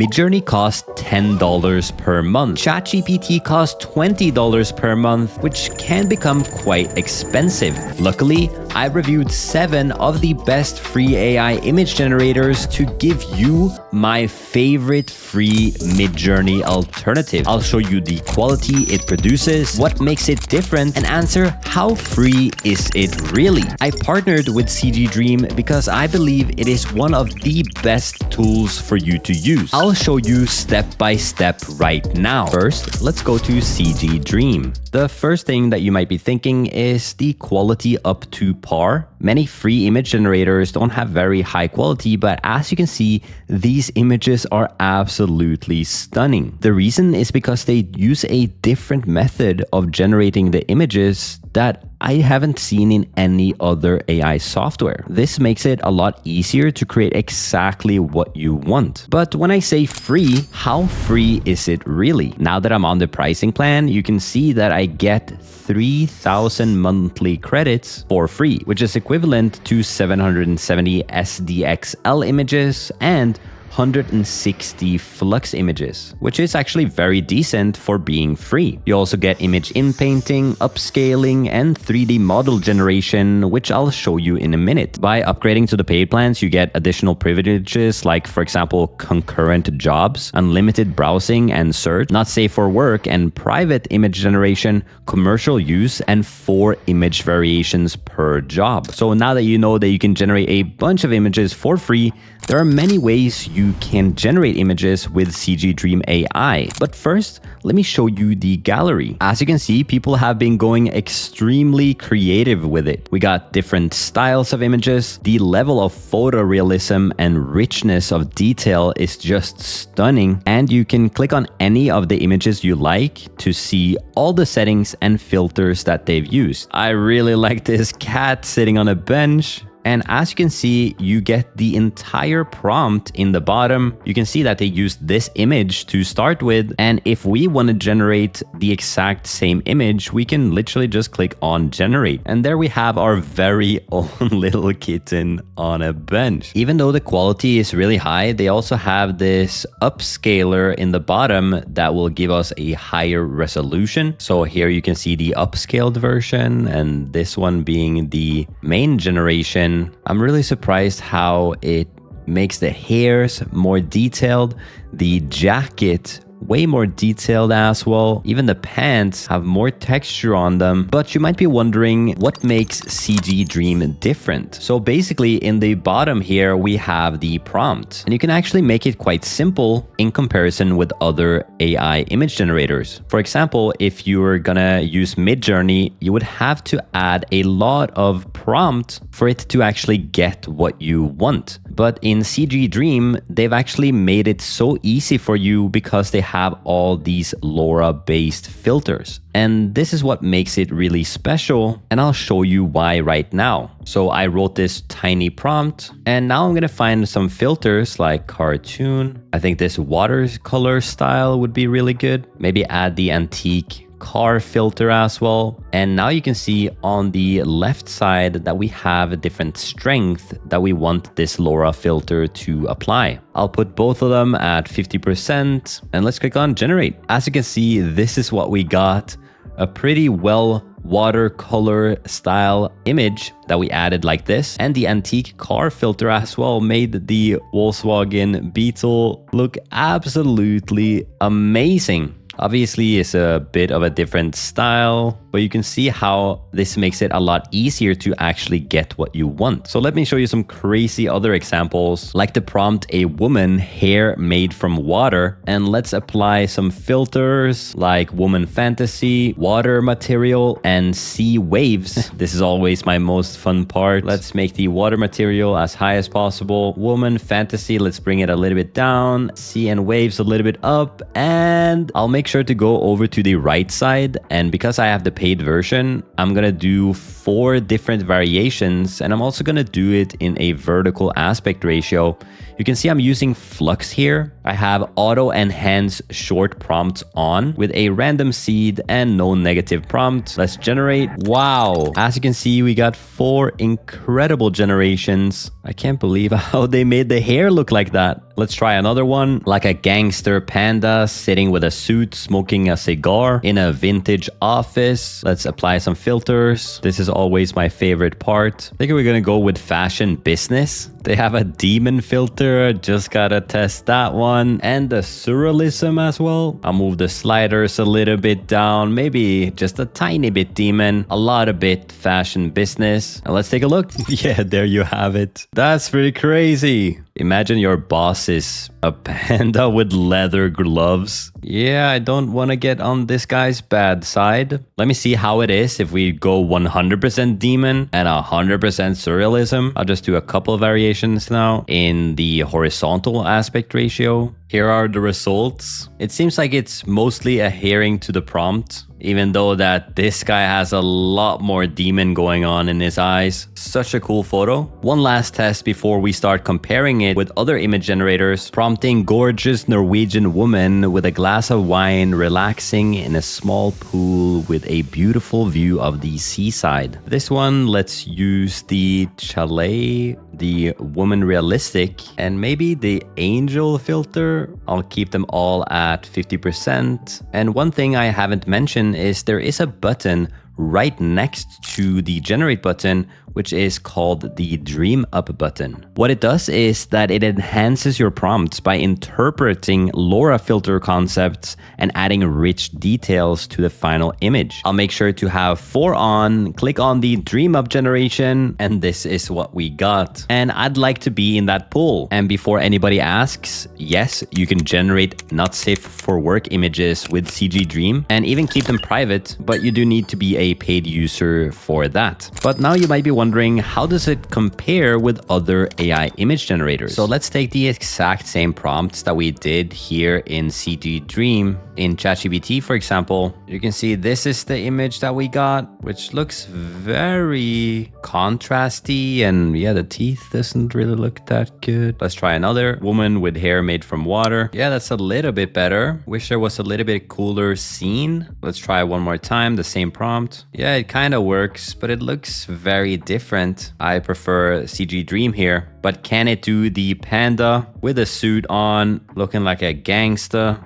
Midjourney costs $10 per month. ChatGPT costs $20 per month, which can become quite expensive. Luckily, I reviewed 7 of the best free AI image generators to give you my favorite free Midjourney alternative. I'll show you the quality it produces, what makes it different, and answer how free is it really. I partnered with CGDream because I believe it is one of the best tools for you to use. I'll show you step by step right now. First, let's go to CGDream. The first thing that you might be thinking is the quality up to par. Many free image generators don't have very high quality, but as you can see, these images are absolutely stunning. The reason is because they use a different method of generating the images that I haven't seen in any other AI software. This makes it a lot easier to create exactly what you want. But when I say free, how free is it really? Now that I'm on the pricing plan, you can see that I get 3,000 monthly credits for free, which is equivalent to 770 SDXL images and 160 Flux images, which is actually very decent for being free. You also get image inpainting, upscaling, and 3D model generation, which I'll show you in a minute. By upgrading to the paid plans, you get additional privileges like, for example, concurrent jobs, unlimited browsing and search, not safe for work, and private image generation, commercial use, and 4 image variations per job. So now that you know that you can generate a bunch of images for free, there are many ways you can generate images with CGDream AI. But first, let me show you the gallery. As you can see, people have been going extremely creative with it. We got different styles of images. The level of photorealism and richness of detail is just stunning. And you can click on any of the images you like to see all the settings and filters that they've used. I really like this cat sitting on a bench. And as you can see, you get the entire prompt in the bottom. You can see that they used this image to start with. And if we want to generate the exact same image, we can literally just click on generate. And there we have our very own little kitten on a bench. Even though the quality is really high, they also have this upscaler in the bottom that will give us a higher resolution. So here you can see the upscaled version, and this one being the main generation. I'm really surprised how it makes the hairs more detailed, the jacket way more detailed as well. Even the pants have more texture on them. But you might be wondering what makes CGDream different. So basically in the bottom here, we have the prompt, and you can actually make it quite simple in comparison with other AI image generators. For example, if you were gonna use Midjourney, you would have to add a lot of prompt for it to actually get what you want. But in CGDream, they've actually made it so easy for you because they have all these LoRa based filters. And this is what makes it really special, and I'll show you why right now. So I wrote this tiny prompt, and now I'm gonna find some filters like cartoon. I think this watercolor style would be really good. Maybe add the antique car filter as well. And now you can see on the left side that we have a different strength that we want this LoRa filter to apply. I'll put both of them at 50%, and let's click on generate. As you can see, this is what we got. A pretty well watercolor style image that we added like this, and the antique car filter as well made the Volkswagen Beetle look absolutely amazing. Obviously, it's a bit of a different style, but you can see how this makes it a lot easier to actually get what you want. So let me show you some crazy other examples, like the prompt, a woman hair made from water. And let's apply some filters like woman fantasy, water material, and sea waves. This is always my most fun part. Let's make the water material as high as possible. Woman fantasy, let's bring it a little bit down. Sea and waves a little bit up. And I'll make sure to go over to the right side, and because I have the paid version, I'm gonna do 4 different variations, and I'm also gonna do it in a vertical aspect ratio. You You can see I'm using Flux here. I have auto enhance short prompts on with a random seed and no negative prompt. Let's generate. Wow. As you can see, we got 4 incredible generations. I can't believe how they made the hair look like that. Let's try another one, like a gangster panda sitting with a suit, smoking a cigar in a vintage office. Let's apply some filters. This is always my favorite part. I think we're gonna go with fashion business. They have a demon filter, just gotta test that one. And the surrealism as well. I'll move the sliders a little bit down, maybe just a tiny bit demon, a lot of bit fashion business. And let's take a look. Yeah, there you have it. That's pretty crazy. Imagine your boss is a panda with leather gloves. Yeah, I don't want to get on this guy's bad side. Let me see how it is if we go 100% demon and 100% surrealism. I'll just do a couple of variations now in the horizontal aspect ratio. Here are the results. It seems like it's mostly adhering to the prompt, even though that this guy has a lot more demon going on in his eyes. Such a cool photo. One last test before we start comparing it with other image generators. Prompting gorgeous Norwegian woman with a glass of wine relaxing in a small pool with a beautiful view of the seaside. This one, let's use the chalet, the woman realistic, and maybe the angel filter. I'll keep them all at 50%. And one thing I haven't mentioned is there is a button right next to the generate button, which is called the DreamUp button. What it does is that it enhances your prompts by interpreting LoRa filter concepts and adding rich details to the final image. I'll make sure to have 4 on, click on the DreamUp generation, and this is what we got. And I'd like to be in that pool. And before anybody asks, yes, you can generate not safe for work images with CGDream and even keep them private, but you do need to be a paid user for that. But now you might be wondering, how does it compare with other AI image generators? So let's take the exact same prompts that we did here in CGDream. In ChatGPT, for example, you can see this is the image that we got, which looks very contrasty, and yeah, the teeth doesn't really look that good. Let's try another. Woman with hair made from water. Yeah, that's a little bit better. Wish there was a little bit cooler scene. Let's try one more time, the same prompt. Yeah, it kind of works, but it looks very different. I prefer CGDream here. But can it do the panda with a suit on, looking like a gangster?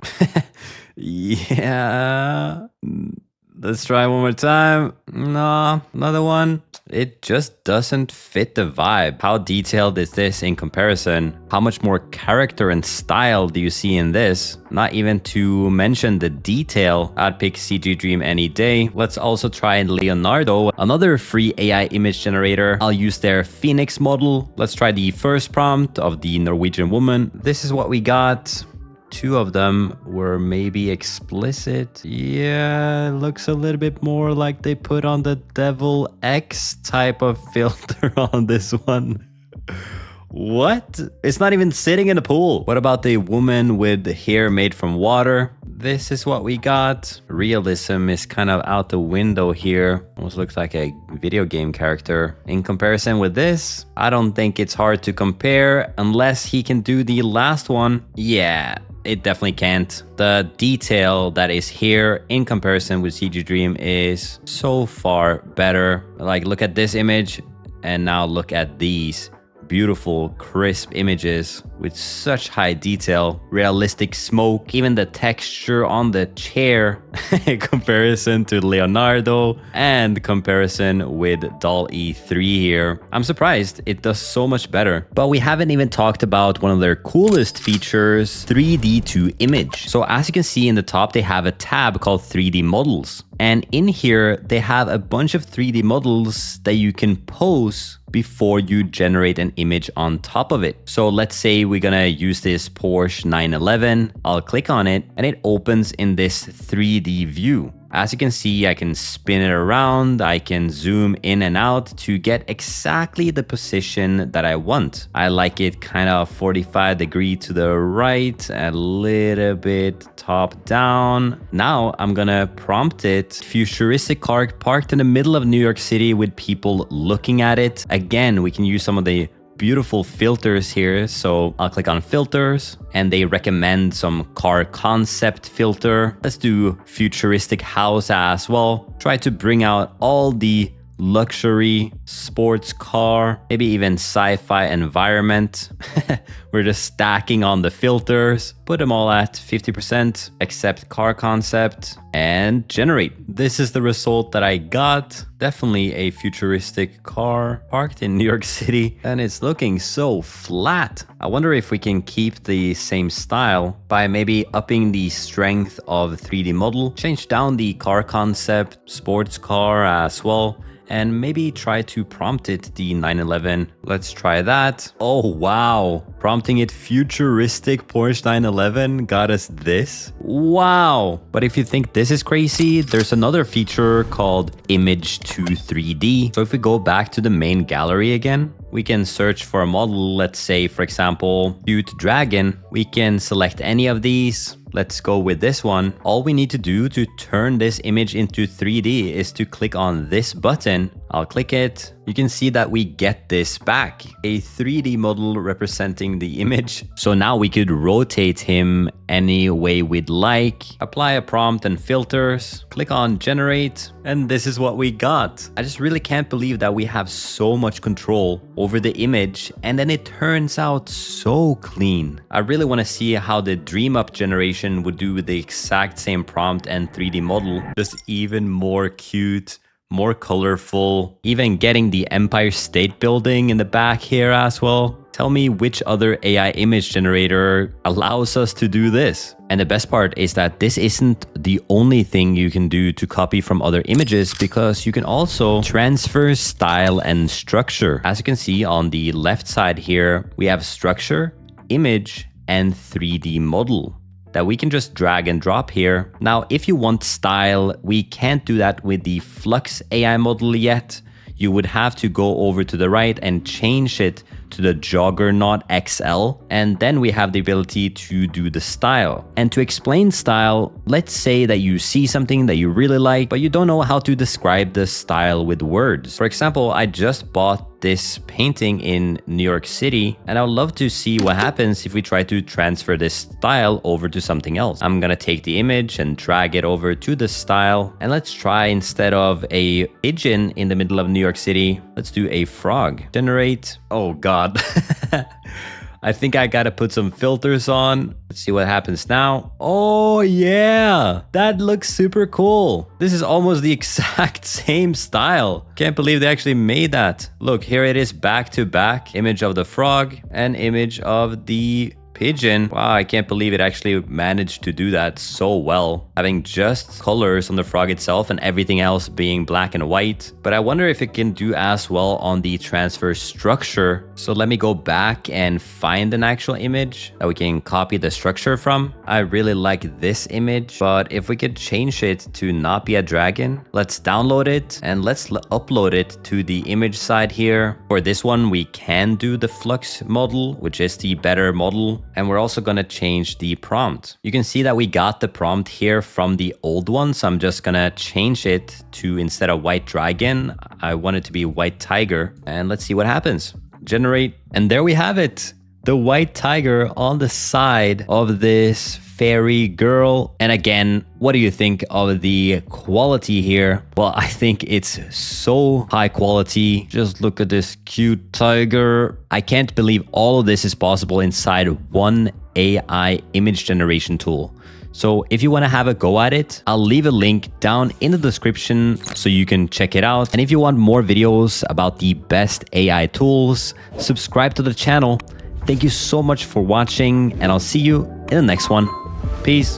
Yeah. Let's try one more time. No, another one. It just doesn't fit the vibe. How detailed is this in comparison? How much more character and style do you see in this? Not even to mention the detail. I'd pick CGDream any day. Let's also try Leonardo, another free AI image generator. I'll use their Phoenix model. Let's try the first prompt of the Norwegian woman. This is what we got. 2 of them were maybe explicit. Yeah, looks a little bit more like they put on the Devil X type of filter on this one. What? It's not even sitting in a pool. What about the woman with the hair made from water? This is what we got. Realism is kind of out the window here. Almost looks like a video game character. In comparison with this, I don't think it's hard to compare unless he can do the last one. Yeah, it definitely can't. The detail that is here in comparison with CGDream is so far better. Like, look at this image and now look at these. Beautiful, crisp images with such high detail, realistic smoke, even the texture on the chair in comparison to Leonardo and comparison with DALL-E 3 here. I'm surprised it does so much better. But we haven't even talked about one of their coolest features, 3D to image. So as you can see in the top, they have a tab called 3D models. And in here, they have a bunch of 3D models that you can pose before you generate an image on top of it. So let's say we're gonna use this Porsche 911. I'll click on it and it opens in this 3D view. As you can see, I can spin it around, I can zoom in and out to get exactly the position that I want. I like it kind of 45 degrees to the right, a little bit top down. Now I'm gonna prompt it, futuristic car parked in the middle of New York City with people looking at it. Again, we can use some of the beautiful filters here. So I'll click on filters and they recommend some car concept filter. Let's do futuristic house as well. Try to bring out all the luxury, sports car, maybe even sci-fi environment. We're just stacking on the filters, put them all at 50%, accept car concept, and generate. This is the result that I got. Definitely a futuristic car parked in New York City, and it's looking so flat. I wonder if we can keep the same style by maybe upping the strength of 3D model, change down the car concept, sports car as well, and maybe try to prompt it the 911. Let's try that. Oh, wow. Prompting it futuristic Porsche 911 got us this. Wow. But if you think this is crazy, there's another feature called Image to 3D. So if we go back to the main gallery again, we can search for a model. Let's say, for example, cute dragon. We can select any of these. Let's go with this one. All we need to do to turn this image into 3D is to click on this button. I'll click it. You can see that we get this back, a 3D model representing the image. So now we could rotate him any way we'd like, apply a prompt and filters, click on generate, and this is what we got. I just really can't believe that we have so much control over the image and then it turns out so clean. I really want to see how the DreamUp generation would do with the exact same prompt and 3D model, just even more cute, more colorful, even getting the Empire State Building in the back here as well. Tell me which other AI image generator allows us to do this. And the best part is that this isn't the only thing you can do to copy from other images, because you can also transfer style and structure. As you can see on the left side here, we have structure, image, and 3D model that we can just drag and drop here. Now, if you want style, we can't do that with the Flux AI model yet. You would have to go over to the right and change it to the Juggernaut XL, and then we have the ability to do the style. And to explain style, let's say that you see something that you really like, but you don't know how to describe the style with words. For example, I just bought this painting in New York City, and I would love to see what happens if we try to transfer this style over to something else. I'm gonna take the image and drag it over to the style, and let's try, instead of a pigeon in the middle of New York City, let's do a frog. Generate. Oh God. I think I gotta put some filters on. Let's see what happens now. Oh yeah, that looks super cool. This is almost the exact same style. Can't believe they actually made that. Look, here it is back to back. Image of the frog and image of the pigeon. Wow, I can't believe it actually managed to do that so well, having just colors on the frog itself and everything else being black and white. But I wonder if it can do as well on the transfer structure. So let me go back and find an actual image that we can copy the structure from. I really like this image, but if we could change it to not be a dragon, let's download it and let's upload it to the image side here. For this one, we can do the Flux model, which is the better model. And we're also going to change the prompt. You can see that we got the prompt here from the old one. So I'm just going to change it to, instead of white dragon, I want it to be white tiger. And let's see what happens. Generate. And there we have it. The white tiger on the side of this fairy girl. And again, what do you think of the quality here? Well, I think it's so high quality. Just look at this cute tiger. I can't believe all of this is possible inside one AI image generation tool. So if you want to have a go at it, I'll leave a link down in the description so you can check it out. And if you want more videos about the best AI tools, subscribe to the channel. Thank you so much for watching, and I'll see you in the next one. Peace.